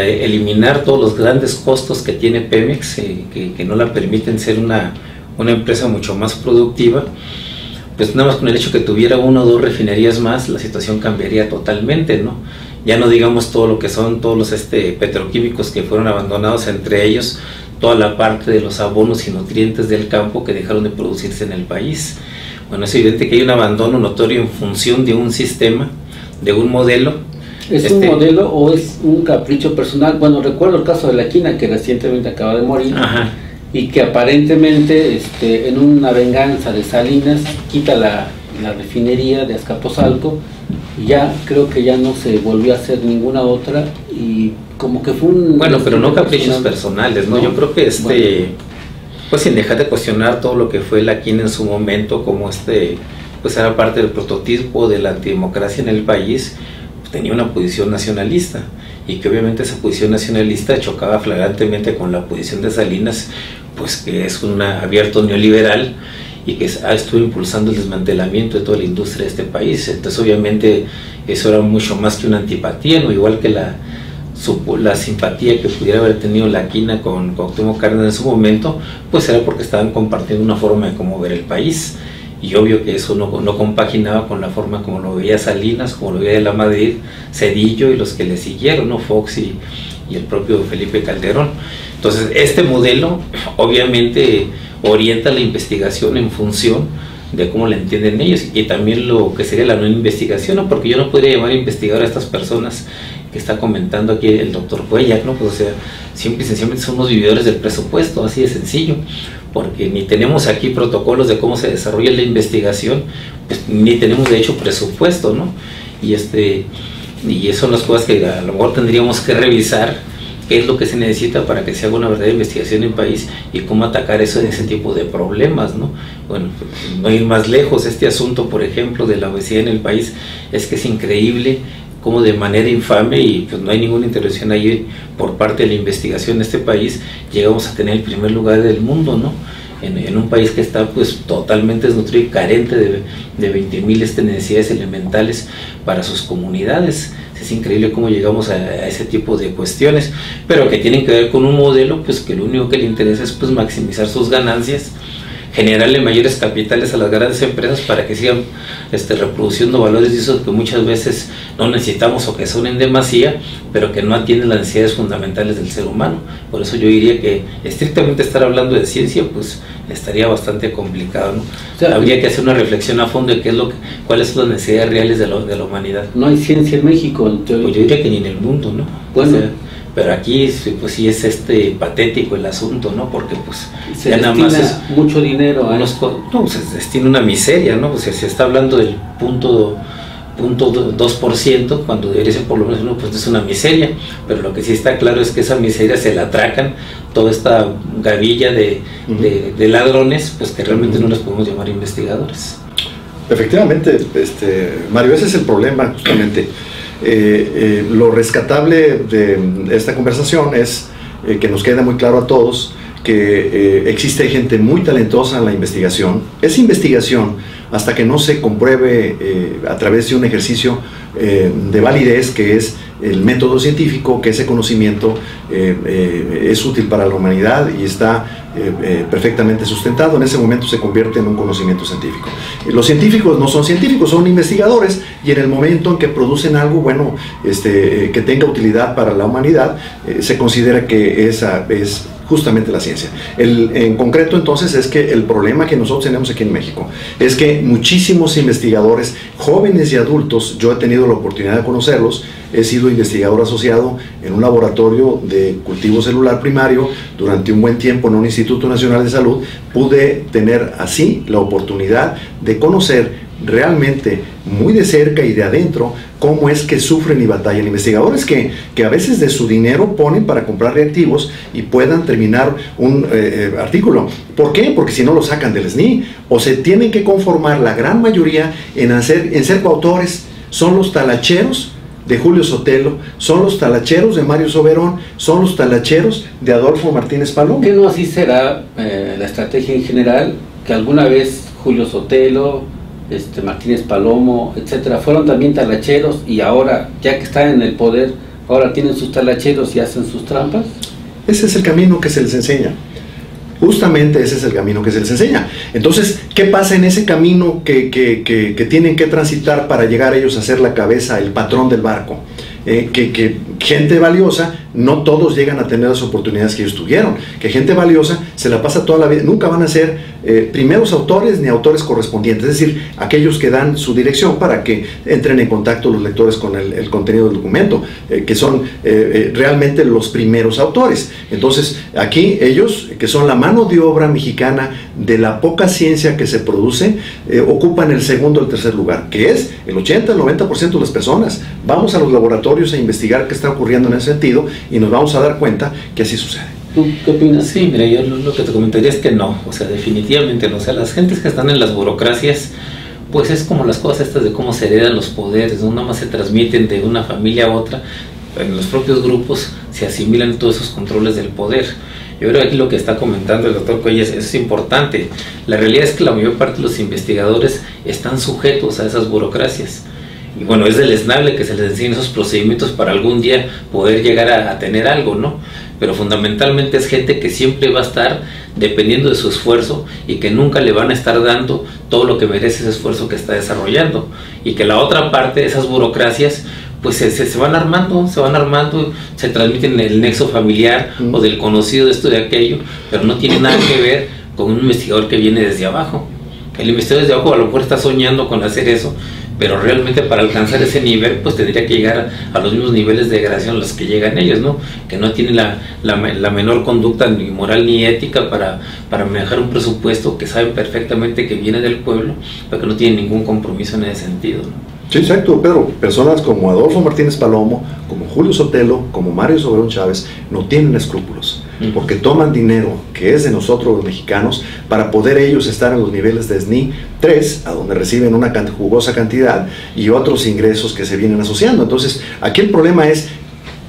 eliminar todos los grandes costos que tiene Pemex, que no la permiten ser una empresa mucho más productiva. Pues nada más con el hecho que tuviera 1 o 2 refinerías más, la situación cambiaría totalmente, ¿no? Ya no digamos todo lo que son todos los petroquímicos que fueron abandonados, entre ellos toda la parte de los abonos y nutrientes del campo que dejaron de producirse en el país. Bueno, es evidente que hay un abandono notorio en función de un sistema, de un modelo. ¿Es un modelo o es un capricho personal? Bueno, recuerdo el caso de la quina, que recientemente acaba de morir. Ajá. Y que aparentemente en una venganza de Salinas quita la refinería de Azcapotzalco, y ya creo que ya no se volvió a hacer ninguna otra, y como que fue un... Bueno, pero no caprichos personales, ¿no? Yo creo que bueno, pues sin dejar de cuestionar todo lo que fue la quina en su momento, como pues era parte del prototipo de la antidemocracia en el país, tenía una posición nacionalista, y que obviamente esa posición nacionalista chocaba flagrantemente con la posición de Salinas, pues que es un abierto neoliberal y que estuvo impulsando el desmantelamiento de toda la industria de este país. Entonces obviamente eso era mucho más que una antipatía, ¿no? Igual que la simpatía que pudiera haber tenido la quina con Cuauhtémoc Cárdenas en su momento, pues era porque estaban compartiendo una forma de cómo ver el país. Y obvio que eso no compaginaba con la forma como lo veía Salinas, como lo veía de la Madrid, Zedillo y los que le siguieron, ¿no? Fox y el propio Felipe Calderón. Entonces este modelo obviamente orienta la investigación en función de cómo la entienden ellos, y también lo que sería la no investigación, ¿no? Porque yo no podría llamar a investigar a estas personas que está comentando aquí el doctor Cuéllar, ¿no? Pues, o sea, simple y sencillamente somos vividores del presupuesto, así de sencillo, porque ni tenemos aquí protocolos de cómo se desarrolla la investigación, pues, ni tenemos de hecho presupuesto, ¿no? Y esas son las cosas que a lo mejor tendríamos que revisar, qué es lo que se necesita para que se haga una verdadera investigación en el país y cómo atacar ese tipo de problemas, ¿no? Bueno, no ir más lejos, este asunto, por ejemplo, de la obesidad en el país, es que es increíble cómo de manera infame, y pues no hay ninguna intervención ahí por parte de la investigación en este país, llegamos a tener el primer lugar del mundo, ¿no? En un país que está pues totalmente desnutrido y carente de 20,000 necesidades elementales para sus comunidades. Es increíble cómo llegamos a ese tipo de cuestiones, pero que tienen que ver con un modelo pues que lo único que le interesa es pues maximizar sus ganancias, generarle mayores capitales a las grandes empresas para que sigan reproduciendo valores y eso que muchas veces no necesitamos o que son en demasía, pero que no atienden las necesidades fundamentales del ser humano. Por eso yo diría que estrictamente estar hablando de ciencia pues estaría bastante complicado, ¿no? O sea, habría que hacer una reflexión a fondo de cuáles son las necesidades reales de la humanidad. No hay ciencia en México. Pues yo diría que ni en el mundo, ¿no? Bueno, o sea, pero aquí pues sí es patético el asunto, ¿no? Porque pues se ya nada más es mucho dinero, se destina una miseria, ¿no? O sea, se está hablando del punto 2%, cuando debería ser por lo menos pues es una miseria, pero lo que sí está claro es que esa miseria se la atracan toda esta gavilla de ladrones, pues que realmente no les podemos llamar investigadores. Efectivamente, Mario, ese es el problema justamente. Lo rescatable de esta conversación es que nos queda muy claro a todos que existe gente muy talentosa en la investigación. Es investigación hasta que no se compruebe a través de un ejercicio de validez, que es el método científico, que ese conocimiento es útil para la humanidad y está perfectamente sustentado. En ese momento se convierte en un conocimiento científico. Los científicos no son científicos, son investigadores, y en el momento en que producen algo bueno, que tenga utilidad para la humanidad, se considera que esa es justamente la ciencia. En concreto, entonces, es que el problema que nosotros tenemos aquí en México es que muchísimos investigadores, jóvenes y adultos, yo he tenido la oportunidad de conocerlos, he sido investigador asociado en un laboratorio de cultivo celular primario durante un buen tiempo en un Instituto Nacional de Salud. Pude tener así la oportunidad de conocer realmente muy de cerca y de adentro cómo es que sufren y batallan investigadores que a veces de su dinero ponen para comprar reactivos y puedan terminar un artículo. ¿Por qué? Porque si no lo sacan del SNI, o se tienen que conformar la gran mayoría en ser coautores. Son los talacheros de Julio Sotelo, son los talacheros de Mario Soberón, son los talacheros de Adolfo Martínez Palomo. ¿Qué no así será la estrategia en general, que alguna vez Julio Sotelo, Martínez Palomo, etcétera, fueron también talacheros, y ahora, ya que están en el poder, ahora tienen sus talacheros y hacen sus trampas? Ese es el camino que se les enseña. Justamente ese es el camino que se les enseña. Entonces, ¿qué pasa en ese camino que tienen que transitar para llegar ellos a ser la cabeza, el patrón del barco? Que gente valiosa, no todos llegan a tener las oportunidades que ellos tuvieron, que gente valiosa se la pasa toda la vida, nunca van a ser primeros autores ni autores correspondientes, es decir, aquellos que dan su dirección para que entren en contacto los lectores con el contenido del documento, que son realmente los primeros autores. Entonces, aquí ellos, que son la mano de obra mexicana de la poca ciencia que se produce, ocupan el segundo o el tercer lugar, que es el 80, el 90% de las personas. Vamos a los laboratorios a investigar qué está ocurriendo en ese sentido y nos vamos a dar cuenta que así sucede. ¿Tú qué opinas? Sí, mira, yo lo que te comentaría es que no, o sea, definitivamente no. O sea, las gentes que están en las burocracias, pues es como las cosas estas de cómo se heredan los poderes, no nada más se transmiten de una familia a otra, en los propios grupos se asimilan todos esos controles del poder. Yo creo que aquí lo que está comentando el doctor Cuellar es importante. La realidad es que la mayor parte de los investigadores están sujetos a esas burocracias. Y bueno, es deleznable que se les enseñen esos procedimientos para algún día poder llegar a tener algo, ¿no? Pero fundamentalmente es gente que siempre va a estar dependiendo de su esfuerzo y que nunca le van a estar dando todo lo que merece ese esfuerzo que está desarrollando. Y que la otra parte de esas burocracias pues se van armando, se transmiten en el nexo familiar o del conocido de esto y de aquello, pero no tiene nada que ver con un investigador que viene desde abajo, El investigador de abajo a lo mejor está soñando con hacer eso, pero realmente para alcanzar ese nivel pues tendría que llegar a los mismos niveles de degradación a los que llegan ellos, ¿no? Que no tienen la menor conducta ni moral ni ética para manejar un presupuesto que saben perfectamente que viene del pueblo, pero que no tienen ningún compromiso en ese sentido, ¿no? Sí, exacto, Pedro. Personas como Adolfo Martínez Palomo, como Julio Sotelo, como Mario Soberón Chávez, no tienen escrúpulos, porque toman dinero que es de nosotros los mexicanos para poder ellos estar en los niveles de SNI 3, a donde reciben una jugosa cantidad y otros ingresos que se vienen asociando. Entonces, aquí el problema es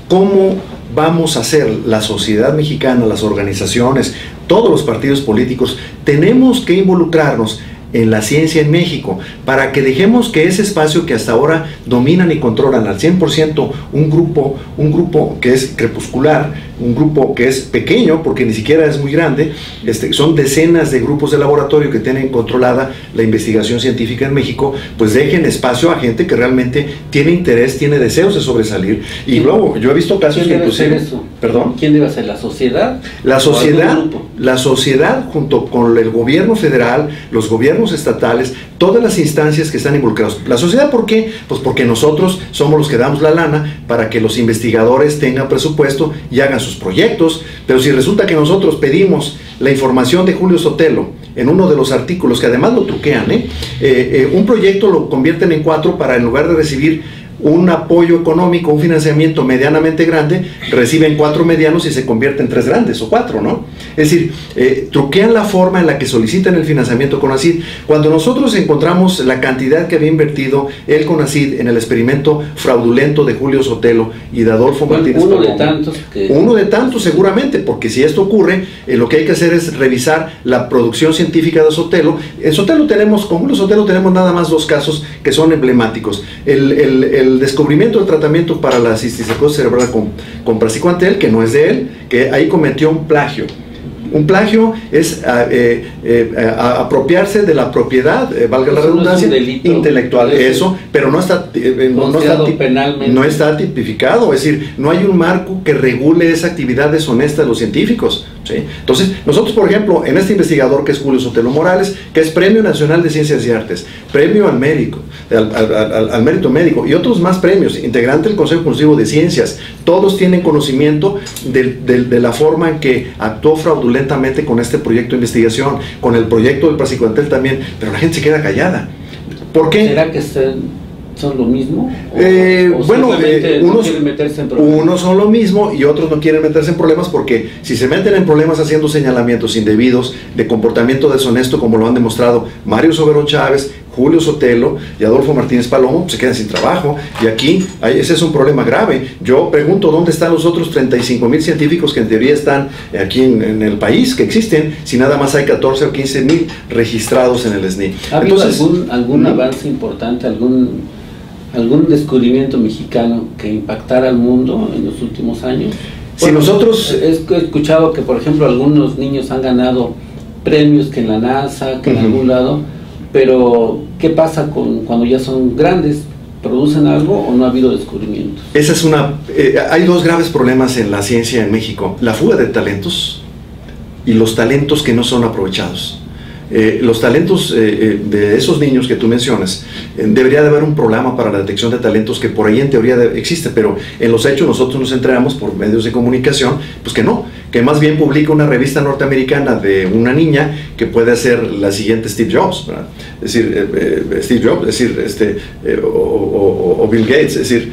cómo vamos a hacer la sociedad mexicana, las organizaciones, todos los partidos políticos, tenemos que involucrarnos en la ciencia en México, para que dejemos que ese espacio que hasta ahora dominan y controlan al 100% un grupo que es crepuscular, un grupo que es pequeño, porque ni siquiera es muy grande, son decenas de grupos de laboratorio que tienen controlada la investigación científica en México, pues dejen espacio a gente que realmente tiene interés, tiene deseos de sobresalir. Y luego, yo he visto casos que inclusive... Eso? ¿Perdón? ¿Quién debe hacer? ¿La sociedad? La sociedad junto con el gobierno federal, los gobiernos estatales, todas las instancias que están involucradas. La sociedad, ¿por qué? Pues porque nosotros somos los que damos la lana para que los investigadores tengan presupuesto y hagan sus proyectos, pero si resulta que nosotros pedimos la información de Julio Sotelo en uno de los artículos, que además lo truquean, un proyecto lo convierten en 4 para, en lugar de recibir un apoyo económico, un financiamiento medianamente grande, reciben 4 medianos y se convierten en 3 grandes o 4, ¿no? Es decir, truquean la forma en la que solicitan el financiamiento CONACYT. Cuando nosotros encontramos la cantidad que había invertido el CONACYT en el experimento fraudulento de Julio Sotelo y de Adolfo Martínez Palomo, uno de tantos seguramente, porque si esto ocurre, lo que hay que hacer es revisar la producción científica de Sotelo. En Sotelo tenemos, con Julio Sotelo tenemos nada más 2 casos que son emblemáticos. El descubrimiento del tratamiento para la cisticercosis cerebral con praziquantel, que no es de él, que ahí cometió un plagio. Un plagio es apropiarse de la propiedad, valga la redundancia, intelectual, eso, pero no está tipificado, es decir, no hay un marco que regule esa actividad deshonesta de los científicos, ¿sí? Entonces, nosotros, por ejemplo, en este investigador que es Julio Sotelo Morales, que es Premio Nacional de Ciencias y Artes, Premio al Mérito, al Mérito Médico y otros más premios, integrante del Consejo Consultivo de Ciencias, todos tienen conocimiento de la forma en que actuó fraudulentamente con este proyecto de investigación, con el proyecto del praziquantel también, pero la gente se queda callada. ¿Por qué? ¿Será que son lo mismo? Bueno, no quieren meterse en problemas. Unos son lo mismo y otros no quieren meterse en problemas, porque si se meten en problemas haciendo señalamientos indebidos de comportamiento deshonesto, como lo han demostrado Mario Soberón Chávez, Julio Sotelo y Adolfo Martínez Palomo, se quedan sin trabajo, y aquí ese es un problema grave. Yo pregunto, ¿dónde están los otros 35,000 científicos que en teoría están aquí en el país, que existen, si nada más hay 14 o 15,000 registrados en el SNI? ¿Ha habido algún avance importante, algún descubrimiento mexicano que impactara al mundo en los últimos años? Si nosotros... He escuchado que, por ejemplo, algunos niños han ganado premios que en la NASA, que en algún lado, pero ¿qué pasa cuando ya son grandes? ¿Producen algo o no ha habido descubrimientos? Esa es hay 2 graves problemas en la ciencia en México: la fuga de talentos y los talentos que no son aprovechados. Los talentos de esos niños que tú mencionas, debería de haber un programa para la detección de talentos que por ahí en teoría existe, pero en los hechos nosotros nos enteramos por medios de comunicación, pues que no, que más bien publica una revista norteamericana de una niña que puede ser la siguiente Steve Jobs, ¿verdad? Es decir, Steve Jobs, es decir, o Bill Gates, es decir,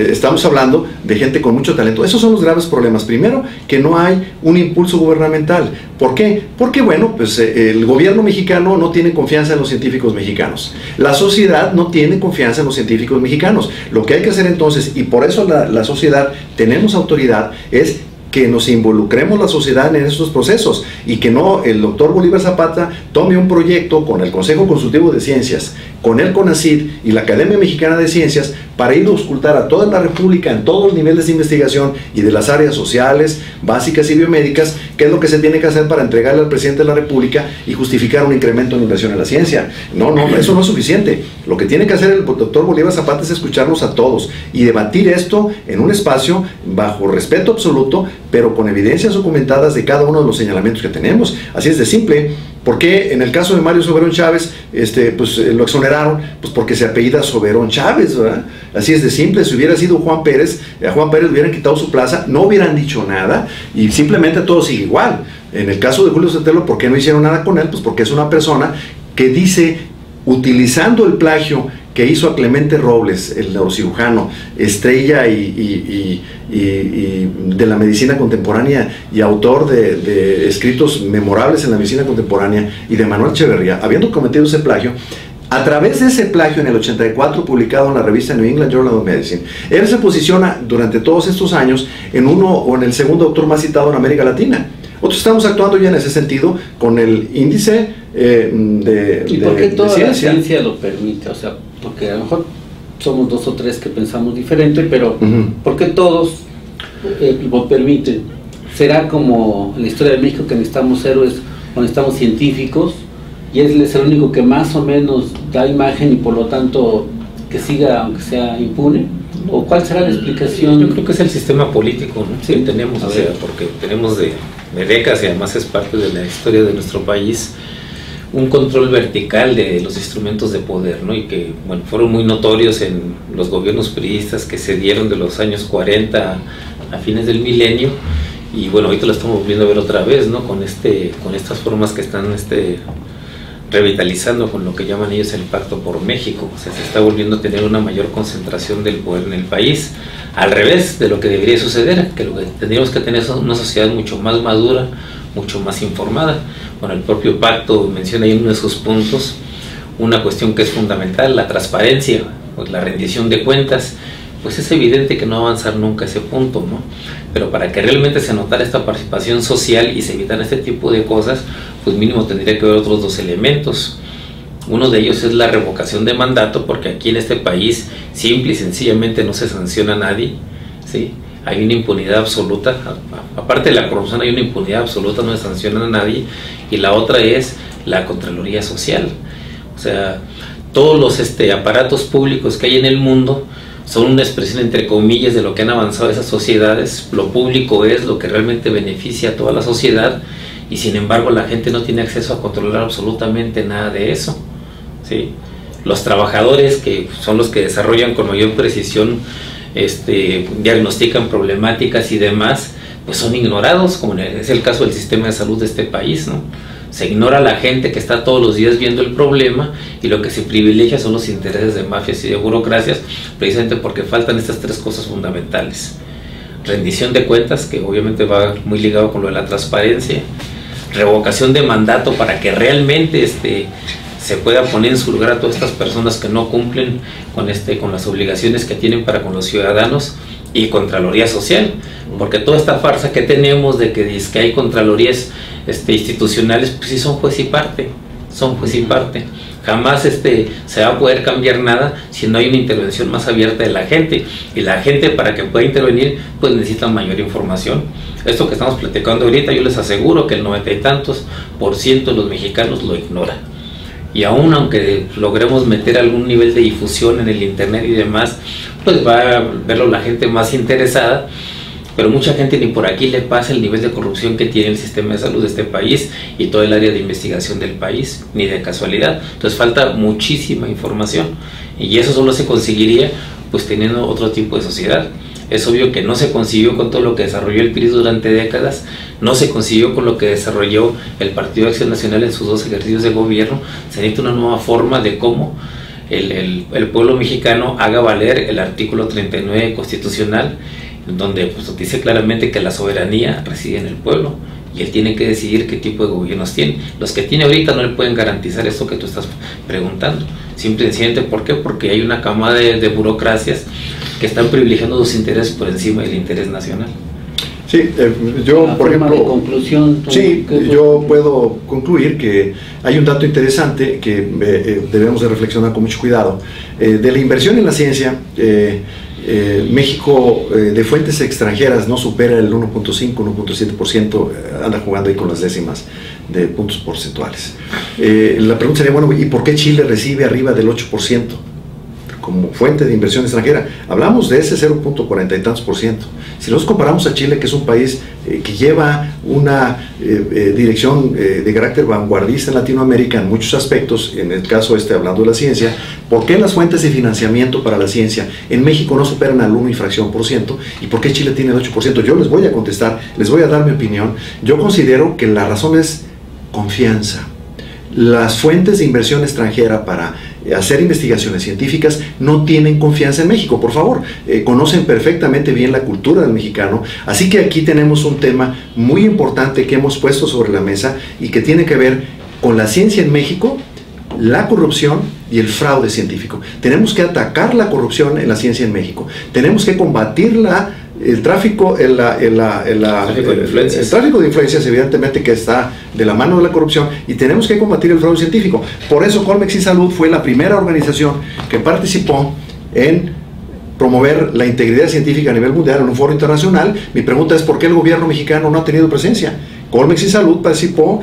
estamos hablando de gente con mucho talento. Esos son los graves problemas. Primero, que no hay un impulso gubernamental. ¿Por qué? Porque, bueno, pues el gobierno mexicano no tiene confianza en los científicos mexicanos. La sociedad no tiene confianza en los científicos mexicanos. Lo que hay que hacer entonces, y por eso la sociedad tenemos autoridad, es que nos involucremos la sociedad en estos procesos, y que no el doctor Bolívar Zapata tome un proyecto con el Consejo Consultivo de Ciencias, con el CONACYT y la Academia Mexicana de Ciencias, para ir a auscultar a toda la República en todos los niveles de investigación y de las áreas sociales, básicas y biomédicas, qué es lo que se tiene que hacer para entregarle al presidente de la República y justificar un incremento en inversión en la ciencia. No, eso no es suficiente. Lo que tiene que hacer el doctor Bolívar Zapata es escucharnos a todos y debatir esto en un espacio bajo respeto absoluto, pero con evidencias documentadas de cada uno de los señalamientos que tenemos. Así es de simple. ¿Por qué en el caso de Mario Soberón Chávez pues, lo exoneraron? Pues porque se apellida Soberón Chávez, ¿verdad? Así es de simple. Si hubiera sido Juan Pérez, a Juan Pérez le hubieran quitado su plaza, no hubieran dicho nada y simplemente todo sigue igual. En el caso de Julio Sotelo, ¿por qué no hicieron nada con él? Pues porque es una persona que dice, utilizando el plagio que hizo a Clemente Robles, el neurocirujano, estrella y de la medicina contemporánea y autor de escritos memorables en la medicina contemporánea, y de Manuel Echeverría, habiendo cometido ese plagio, a través de ese plagio en el 84 publicado en la revista New England Journal of Medicine, él se posiciona durante todos estos años en uno o en el segundo autor más citado en América Latina. Nosotros estamos actuando ya en ese sentido con el índice ¿Y por qué toda la ciencia lo permite? O sea, porque a lo mejor somos 2 o 3 que pensamos diferente, pero ¿por qué todos lo permiten? ¿Será como en la historia de México que necesitamos héroes o necesitamos científicos? Y él es el único que más o menos da imagen y por lo tanto que siga aunque sea impune. ¿O cuál será la explicación? Yo creo que es el sistema político, ¿no? Sí, que tenemos, o sea, porque tenemos de décadas y además es parte de la historia de nuestro país un control vertical de los instrumentos de poder, ¿no? Y que, bueno, fueron muy notorios en los gobiernos priistas que se dieron de los años 40 a fines del milenio, y bueno, ahorita lo estamos volviendo a ver otra vez, ¿no? Con estas formas que están revitalizando con lo que llaman ellos el Pacto por México. O sea, se está volviendo a tener una mayor concentración del poder en el país, al revés de lo que debería suceder, que lo que tendríamos que tener es una sociedad mucho más madura, mucho más informada. Bueno, el propio pacto menciona ahí en uno de sus puntos una cuestión que es fundamental, la transparencia, pues la rendición de cuentas. Pues es evidente que no va a avanzar nunca ese punto, ¿no? Pero para que realmente se notara esta participación social y se evitaran este tipo de cosas, pues mínimo tendría que haber otros 2 elementos. Uno de ellos es la revocación de mandato, porque aquí en este país simple y sencillamente no se sanciona a nadie, ¿sí? Hay una impunidad absoluta, aparte de la corrupción hay una impunidad absoluta, no se sanciona a nadie. Y la otra es la Contraloría Social. O sea, todos los aparatos públicos que hay en el mundo son una expresión entre comillas de lo que han avanzado esas sociedades. Lo público es lo que realmente beneficia a toda la sociedad, y sin embargo la gente no tiene acceso a controlar absolutamente nada de eso, ¿sí? Los trabajadores, que son los que desarrollan con mayor precisión, diagnostican problemáticas y demás, pues son ignorados, como es el caso del sistema de salud de este país, ¿no? Se ignora a la gente que está todos los días viendo el problema, y lo que se privilegia son los intereses de mafias y de burocracias, precisamente porque faltan estas 3 cosas fundamentales: rendición de cuentas, que obviamente va muy ligado con lo de la transparencia; revocación de mandato, para que realmente se pueda poner en su lugar a todas estas personas que no cumplen con las obligaciones que tienen para con los ciudadanos; y Contraloría Social, porque toda esta farsa que tenemos de que dice que hay contralorías institucionales, pues sí son juez y parte, Jamás se va a poder cambiar nada si no hay una intervención más abierta de la gente, y la gente, para que pueda intervenir, pues necesita mayor información. Esto que estamos platicando ahorita, yo les aseguro que el 90 y tantos % de los mexicanos lo ignora, y aún aunque logremos meter algún nivel de difusión en el internet y demás, pues va a verlo la gente más interesada, pero mucha gente ni por aquí le pasa el nivel de corrupción que tiene el sistema de salud de este país y todo el área de investigación del país, ni de casualidad. Entonces falta muchísima información, y eso solo se conseguiría pues teniendo otro tipo de sociedad. Es obvio que no se consiguió con todo lo que desarrolló el PRI durante décadas, no se consiguió con lo que desarrolló el Partido de Acción Nacional en sus 2 ejercicios de gobierno. Se necesita una nueva forma de cómo el pueblo mexicano haga valer el artículo 39 constitucional, donde pues dice claramente que la soberanía reside en el pueblo, y él tiene que decidir qué tipo de gobiernos tiene. Los que tiene ahorita no le pueden garantizar esto que tú estás preguntando. Simple y sencillamente, ¿por qué? Porque hay una cama de burocracias que están privilegiando sus intereses por encima del interés nacional. Sí, yo, por ejemplo, conclusión, sí, yo puedo concluir que hay un dato interesante que debemos de reflexionar con mucho cuidado. De la inversión en la ciencia, México de fuentes extranjeras no supera el 1.5, 1.7%, anda jugando ahí con las décimas de puntos porcentuales. La pregunta sería, bueno, ¿y por qué Chile recibe arriba del 8%? como fuente de inversión extranjera. Hablamos de ese 0.40 y tantos %. Si nos comparamos a Chile, que es un país que lleva una dirección de carácter vanguardista en Latinoamérica en muchos aspectos, en el caso hablando de la ciencia, ¿por qué las fuentes de financiamiento para la ciencia en México no superan al 1 y fracción por ciento? ¿Y por qué Chile tiene el 8%? Yo les voy a contestar, les voy a dar mi opinión. Yo considero que la razón es confianza. Las fuentes de inversión extranjera para hacer investigaciones científicas no tienen confianza en México, por favor. Conocen perfectamente bien la cultura del mexicano, así que aquí tenemos un tema muy importante que hemos puesto sobre la mesa y que tiene que ver con la ciencia en México, la corrupción y el fraude científico. Tenemos que atacar la corrupción en la ciencia en México, tenemos que combatir el tráfico, el tráfico de influencias, evidentemente, que está de la mano de la corrupción, y tenemos que combatir el fraude científico. Por eso Colmex y Salud fue la primera organización que participó en promover la integridad científica a nivel mundial en un foro internacional. Mi pregunta es: ¿por qué el gobierno mexicano no ha tenido presencia? Colmex y Salud participó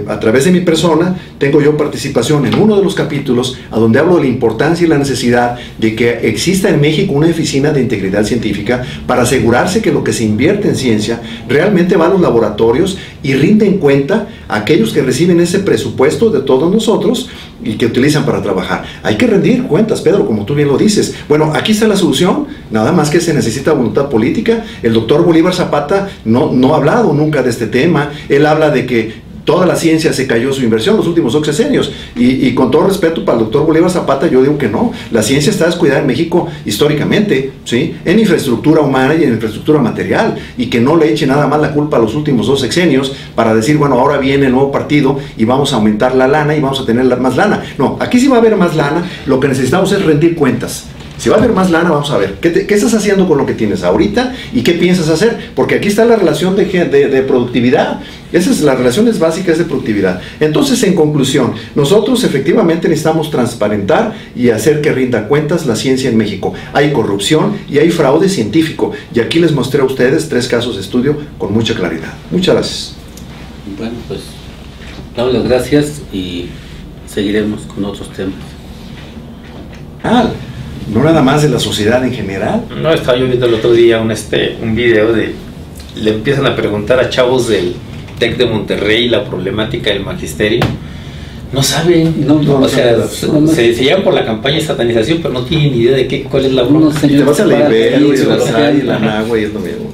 a través de mi persona. Tengo yo participación en uno de los capítulos a donde hablo de la importancia y la necesidad de que exista en México una oficina de integridad científica para asegurarse que lo que se invierte en ciencia realmente va a los laboratorios y rinde en cuenta a aquellos que reciben ese presupuesto de todos nosotros y que utilizan para trabajar. Hay que rendir cuentas, Pedro, como tú bien lo dices. Bueno, aquí está la solución, nada más que se necesita voluntad política. El doctor Bolívar Zapata no ha hablado nunca de este tema. Él habla de que toda la ciencia se cayó su inversión los últimos 2 sexenios, y con todo respeto para el doctor Bolívar Zapata, yo digo que no. La ciencia está descuidada en México históricamente, ¿sí?, en infraestructura humana y en infraestructura material, y que no le eche nada más la culpa a los últimos 2 sexenios para decir, bueno, ahora viene el nuevo partido y vamos a aumentar la lana y vamos a tener más lana. No, aquí sí va a haber más lana. Lo que necesitamos es rendir cuentas. Si va a haber más lana, vamos a ver ¿qué estás haciendo con lo que tienes ahorita y qué piensas hacer? Porque aquí está la relación de productividad. Esas son las relaciones básicas de productividad. Entonces, en conclusión, nosotros efectivamente necesitamos transparentar y hacer que rinda cuentas la ciencia en México. Hay corrupción y hay fraude científico, y aquí les mostré a ustedes 3 casos de estudio con mucha claridad. Muchas gracias. Bueno, pues damos las gracias y seguiremos con otros temas. No nada más de la sociedad en general. No, estaba yo viendo el otro día un video le empiezan a preguntar a chavos del TEC de Monterrey la problemática del magisterio. No saben, se llevan por la campaña de satanización, pero no tienen ni idea de cuál es la problema. Te vas a la Ibero y la Salle y la Nahua y es lo mismo.